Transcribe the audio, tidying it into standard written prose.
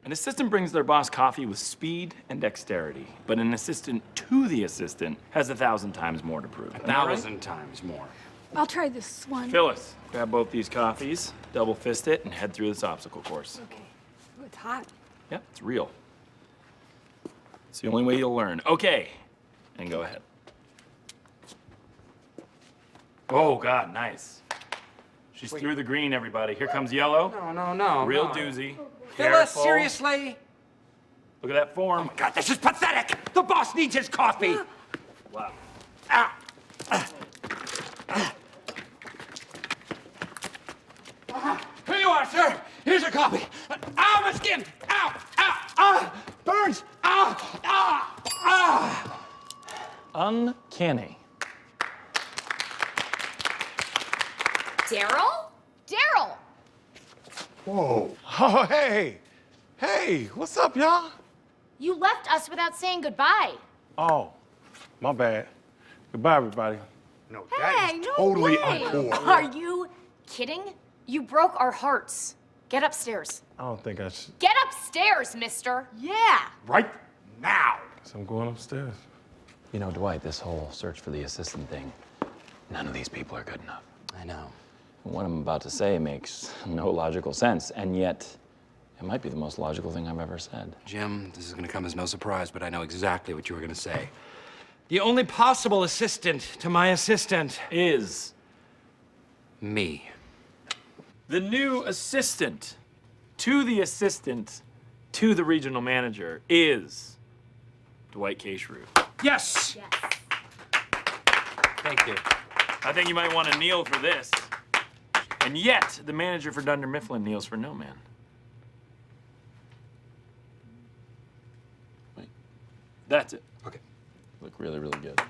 An assistant brings their boss coffee with speed and dexterity, but an assistant to the assistant has 1,000 times more to prove. 1,000 times more. I'll try this one. Phyllis, grab both these coffees, double fist it, and head through this obstacle course. Okay. Ooh, it's hot. Yeah, it's real. It's the only way you'll learn. Okay, and go ahead. Oh, God, nice. She's through the green, everybody. Here comes yellow. No. Real doozy. Phyllis, Careful. seriously? Look at that form. Oh my God, this is pathetic! The boss needs his coffee! Wow. Here you are, sir. Here's your coffee. Ow, my skin! Ow! Burns! Uncanny. Daryl? Daryl! Whoa. Oh, hey. Hey, what's up, y'all? You left us without saying goodbye. Oh, my bad. Goodbye, everybody. No, Hey, no totally way. uncool. Are you kidding? You broke our hearts. Get upstairs. I don't think I should. Get upstairs, mister. Yeah. right now. So I'm going upstairs. You know, Dwight, this whole search for the assistant thing, none of these people are good enough. I know. What I'm about to say makes no logical sense, and yet it might be the most logical thing I've ever said. Jim, this is gonna come as no surprise, but I know exactly what you were gonna say. The only possible assistant to my assistant Is me. the new assistant to the assistant to the regional manager is Dwight K. Schrute. Yes! Yes. Thank you. I think you might want to kneel for this. And yet, the manager for Dunder Mifflin kneels for no man. Wait. That's it. Okay. Look really, really good.